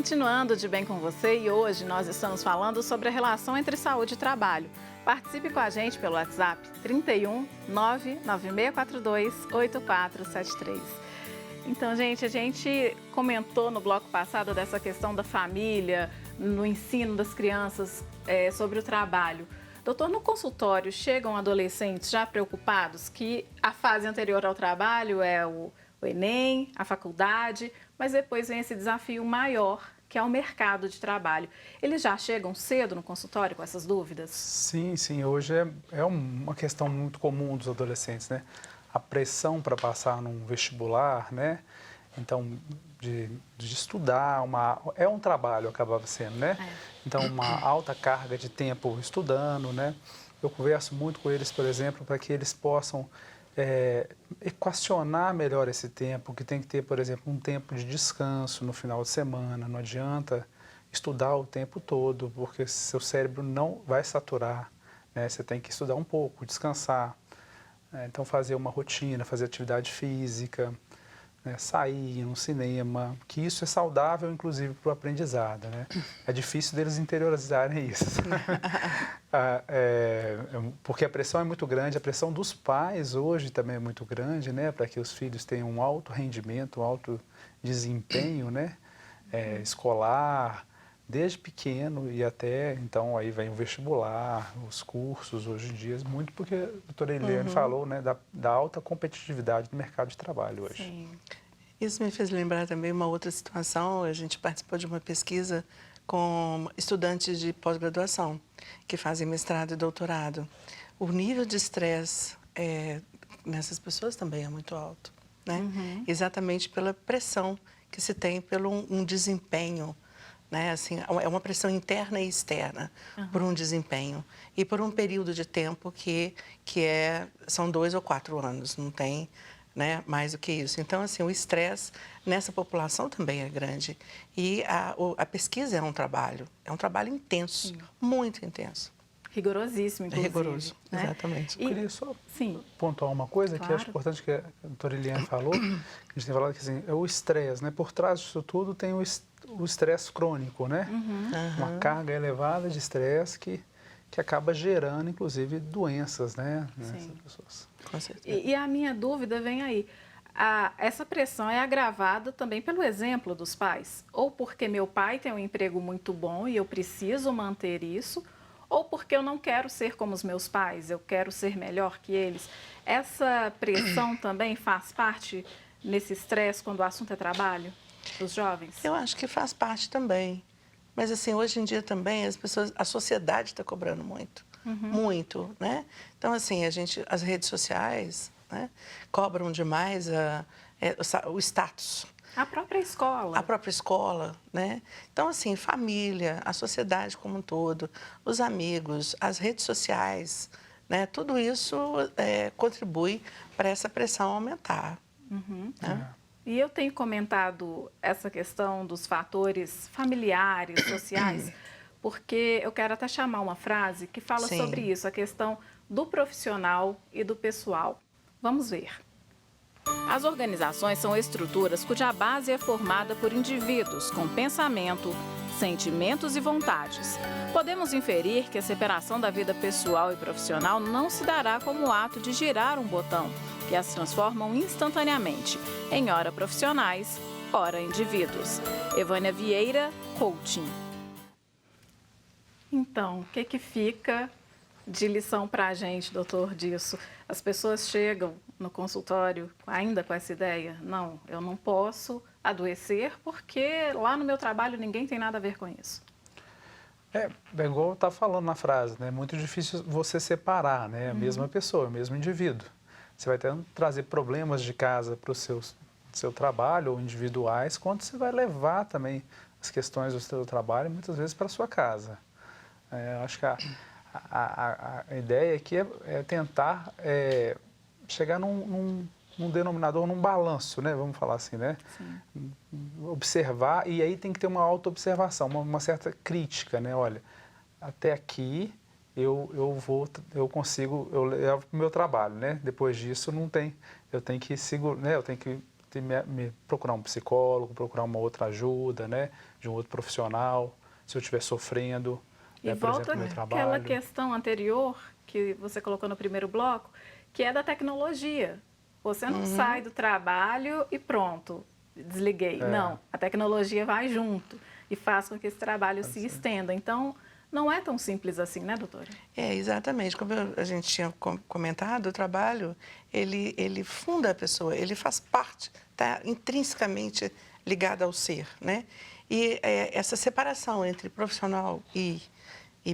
Continuando de bem com você, e hoje nós estamos falando sobre a relação entre saúde e trabalho. Participe com a gente pelo WhatsApp 31 99642 8473. Então, gente, a gente comentou no bloco passado dessa questão da família, no ensino das crianças sobre o trabalho. Doutor, no consultório chegam adolescentes já preocupados que a fase anterior ao trabalho é o Enem, a faculdade, mas depois vem esse desafio maior, que é o mercado de trabalho. Eles já chegam cedo no consultório com essas dúvidas? Sim, sim. Hoje é uma questão muito comum dos adolescentes, né? A pressão para passar num vestibular, né? Então, de estudar, é um trabalho, acabava sendo, né? Então, uma alta carga de tempo estudando, né? Eu converso muito com eles, por exemplo, para que eles possam equacionar melhor esse tempo, que tem que ter, por exemplo, um tempo de descanso no final de semana. Não adianta estudar o tempo todo, porque seu cérebro não vai saturar, né? Você tem que estudar um pouco, descansar. Então, fazer uma rotina, fazer atividade física, né? Sair no cinema, que isso é saudável, inclusive, para o aprendizado, né? É difícil deles interiorizarem isso. Porque a pressão é muito grande, a pressão dos pais hoje também é muito grande, né? Para que os filhos tenham um alto rendimento, um alto desempenho, né? Escolar, desde pequeno e até, então, aí vem o vestibular, os cursos hoje em dia, muito porque a doutora Eliane falou, né, da alta competitividade do mercado de trabalho hoje. Sim. Isso me fez lembrar também uma outra situação. A gente participou de uma pesquisa com estudantes de pós-graduação que fazem mestrado e doutorado. O nível de estresse nessas pessoas também é muito alto, né? Exatamente pela pressão que se tem pelo um desempenho, né? Assim, é uma pressão interna e externa por um desempenho e por um período de tempo são 2 ou 4 anos, não tem, né, mais do que isso. Então, assim, o estresse nessa população também é grande. E a pesquisa é um trabalho intenso, muito intenso. Rigorosíssimo, inclusive. É rigoroso, né? exatamente. Eu queria só Sim. pontuar uma coisa que eu acho Claro. importante que a doutora Eliane falou, que a gente tem falado que assim, é o estresse, né? Por trás disso tudo tem o estresse crônico, né? Uma carga elevada de estresse que acaba gerando, inclusive, doenças, né? Nessas pessoas. Com certeza. E a minha dúvida vem aí. Essa pressão é agravada também pelo exemplo dos pais? Ou porque meu pai tem um emprego muito bom e eu preciso manter isso, ou porque eu não quero ser como os meus pais, eu quero ser melhor que eles. Essa pressão também faz parte nesse estresse quando o assunto é trabalho dos jovens? Eu acho que faz parte também. Mas, assim, hoje em dia também a sociedade está cobrando muito. Muito, né? Então, assim, as redes sociais, né, cobram demais o status. A própria escola. A própria escola, né? Então, assim, família, a sociedade como um todo, os amigos, as redes sociais, né? Tudo isso contribui para essa pressão aumentar. Né? E eu tenho comentado essa questão dos fatores familiares, sociais, porque eu quero até chamar uma frase que fala Sim. sobre isso, a questão do profissional e do pessoal. Vamos ver. As organizações são estruturas cuja base é formada por indivíduos com pensamento, sentimentos e vontades. Podemos inferir que a separação da vida pessoal e profissional não se dará como o ato de girar um botão, que as transformam instantaneamente em ora profissionais, ora indivíduos. Evânia Vieira, coaching. Então, o que fica de lição para a gente, doutor, disso? As pessoas chegam no consultório ainda com essa ideia? Não, eu não posso adoecer porque lá no meu trabalho ninguém tem nada a ver com isso. É igual está falando na frase, né? É muito difícil você separar, né? A mesma pessoa, o mesmo indivíduo. Você vai trazer problemas de casa para o seu trabalho ou individuais, quando você vai levar também as questões do seu trabalho, muitas vezes, para a sua casa. Acho que a ideia aqui é tentar chegar num denominador, num balanço, né? Vamos falar assim, né? Sim. Observar, e aí tem que ter uma auto-observação, uma certa crítica, né? Olha, até aqui eu levo para o meu trabalho, né? Depois disso não tem, eu tenho que procurar um psicólogo, procurar uma outra ajuda, né, de um outro profissional, se eu estiver sofrendo, E por volta exemplo, no meu àquela trabalho. questão anterior que você colocou no primeiro bloco, que é da tecnologia. Você não sai do trabalho e pronto, desliguei. Não, a tecnologia vai junto e faz com que esse trabalho se estenda. Então, não é tão simples assim, né, doutora? Exatamente. Como a gente tinha comentado, o trabalho, ele funda a pessoa, ele faz parte, está intrinsecamente ligado ao ser, né? E essa separação entre profissional e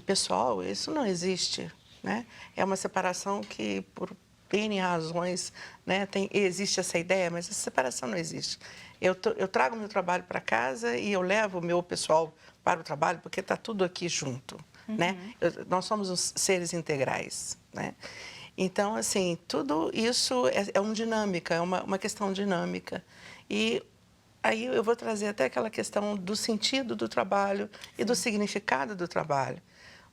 pessoal, isso não existe, né? É uma separação que, por N razões, né, existe essa ideia, mas essa separação não existe. Eu trago meu trabalho para casa e eu levo o meu pessoal para o trabalho, porque está tudo aqui junto, né? Nós somos os seres integrais, né? Então, assim, tudo isso é uma dinâmica, é uma questão dinâmica. E aí eu vou trazer até aquela questão do sentido do trabalho e do significado do trabalho.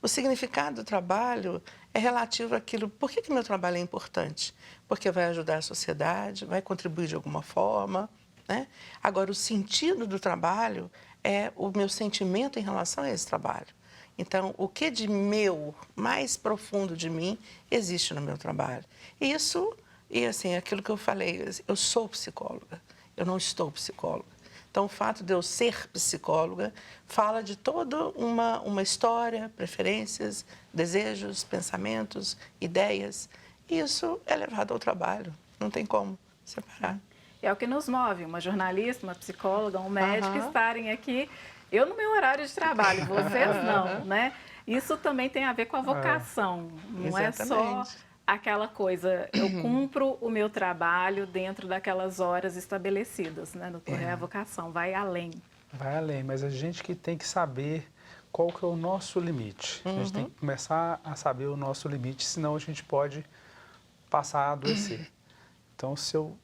O significado do trabalho é relativo àquilo. Por que meu trabalho é importante? Porque vai ajudar a sociedade, vai contribuir de alguma forma, né? Agora, o sentido do trabalho é o meu sentimento em relação a esse trabalho. Então, o que de meu, mais profundo de mim, existe no meu trabalho. E assim, aquilo que eu falei, eu sou psicóloga, eu não estou psicóloga. Então, o fato de eu ser psicóloga fala de toda uma história, preferências, desejos, pensamentos, ideias. E isso é levado ao trabalho, não tem como separar. É o que nos move, uma jornalista, uma psicóloga, um médico estarem aqui. Eu no meu horário de trabalho, vocês não, né? Isso também tem a ver com a vocação, não é só aquela coisa, eu cumpro o meu trabalho dentro daquelas horas estabelecidas, né, doutor? É a vocação, vai além. Vai além, mas a gente que tem que saber qual que é o nosso limite. A gente tem que começar a saber o nosso limite, senão a gente pode passar a adoecer. Então, se eu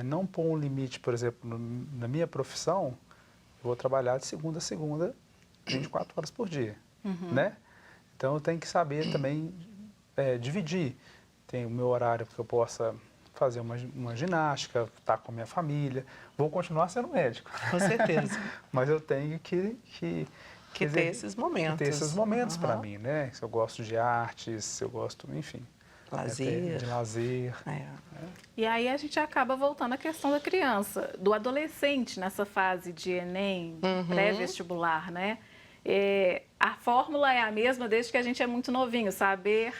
não pôr um limite, por exemplo, na minha profissão, eu vou trabalhar de segunda a segunda, 24 horas por dia, né? Então, eu tenho que saber também dividir. Tem o meu horário que eu possa fazer uma ginástica, estar com a minha família. Vou continuar sendo médico. Com certeza. Mas eu tenho que ter esses momentos. Ter esses momentos para mim, né? Se eu gosto de artes, se eu gosto, enfim. Lazer. De lazer. E aí a gente acaba voltando à questão da criança, do adolescente nessa fase de Enem, pré-vestibular, né? A fórmula é a mesma desde que a gente é muito novinho, saber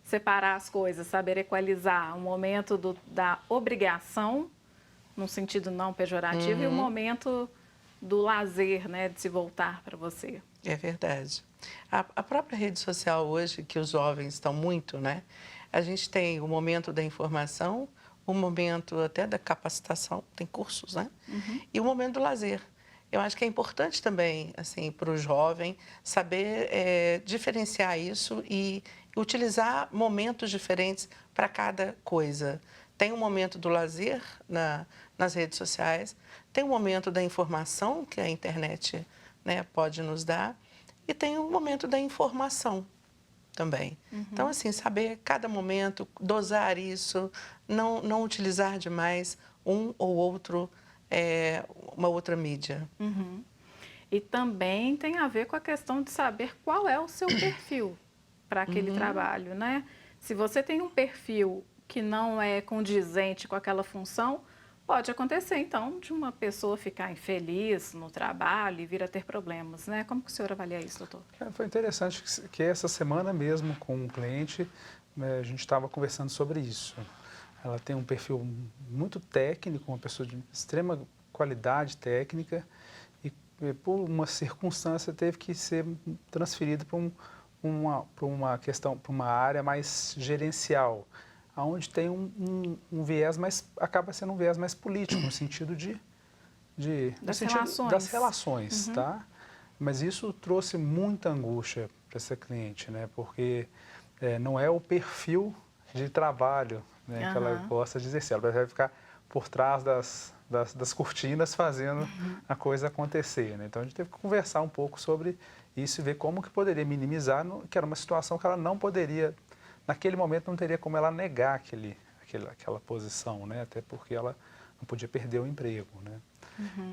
separar as coisas, saber equalizar o momento da obrigação, num sentido não pejorativo, e o momento do lazer, né, de se voltar para você. É verdade. A própria rede social hoje, que os jovens estão muito, né? A gente tem o momento da informação, o momento até da capacitação, tem cursos, né? E o momento do lazer. Eu acho que é importante também, assim, para o jovem saber diferenciar isso e utilizar momentos diferentes para cada coisa. Tem um momento do lazer nas redes sociais, tem um momento da informação que a internet, né, pode nos dar, e tem um momento da informação também. Então, assim, saber cada momento, dosar isso, não utilizar demais um ou outro, uma outra mídia. E também tem a ver com a questão de saber qual é o seu perfil para aquele trabalho, né? Se você tem um perfil que não é condizente com aquela função, pode acontecer, então, de uma pessoa ficar infeliz no trabalho e vir a ter problemas, né? Como que o senhor avalia isso, doutor? Foi interessante que essa semana mesmo, com um cliente, a gente estava conversando sobre isso. Ela tem um perfil muito técnico, uma pessoa de extrema qualidade técnica, e por uma circunstância teve que ser transferida para uma questão, para uma área mais gerencial, onde tem um viés mais, acaba sendo um viés mais político, no sentido das relações, tá? Mas isso trouxe muita angústia para essa cliente, né? Porque não é o perfil de trabalho, né, que ela gosta de exercer. Ela vai ficar por trás das cortinas fazendo a coisa acontecer, né? Então a gente teve que conversar um pouco sobre isso e ver como que poderia minimizar, que era uma situação que ela não poderia, naquele momento não teria como ela negar aquela posição, né? Até porque ela não podia perder o emprego, né?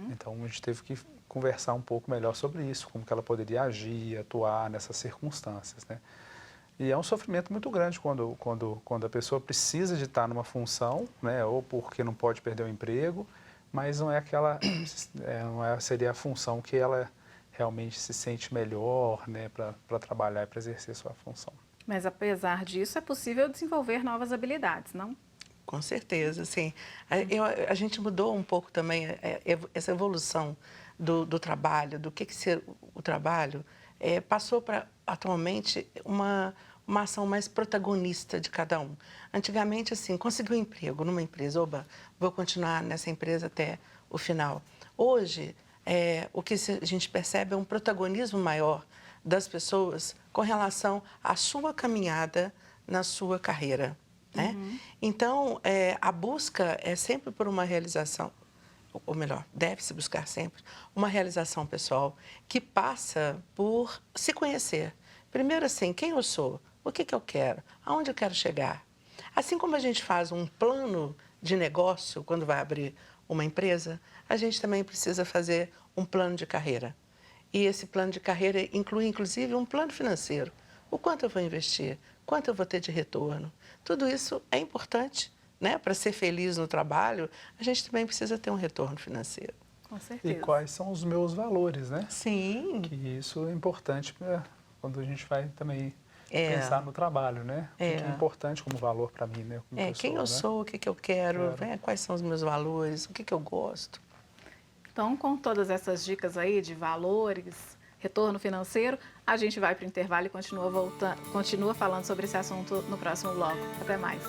Então, a gente teve que conversar um pouco melhor sobre isso, como que ela poderia agir, atuar nessas circunstâncias, né? E é um sofrimento muito grande quando a pessoa precisa de estar numa função, né? Ou porque não pode perder o emprego, mas não é aquela, seria a função que ela realmente se sente melhor, né? Para trabalhar e para exercer sua função. Mas apesar disso, é possível desenvolver novas habilidades, não? Com certeza, sim. A gente mudou um pouco também essa evolução do trabalho, do que ser o trabalho, passou para, atualmente, uma ação mais protagonista de cada um. Antigamente, assim, conseguiu um emprego numa empresa, oba, vou continuar nessa empresa até o final. Hoje, o que a gente percebe é um protagonismo maior das pessoas com relação à sua caminhada na sua carreira. Né? Então, a busca é sempre por uma realização, ou melhor, deve-se buscar sempre uma realização pessoal que passa por se conhecer. Primeiro, assim, quem eu sou, o que eu quero, aonde eu quero chegar. Assim como a gente faz um plano de negócio quando vai abrir uma empresa, a gente também precisa fazer um plano de carreira. E esse plano de carreira inclui, inclusive, um plano financeiro. O quanto eu vou investir, quanto eu vou ter de retorno. Tudo isso é importante, né? Para ser feliz no trabalho, a gente também precisa ter um retorno financeiro. Com certeza. E quais são os meus valores, né? Sim. Que isso é importante quando a gente vai também pensar no trabalho, né? O que é importante como valor para mim, né? Como pessoa, quem eu sou, o que eu quero, quais são os meus valores, o que eu gosto. Então, com todas essas dicas aí de valores, retorno financeiro, a gente vai para o intervalo e continua falando sobre esse assunto no próximo bloco. Até mais.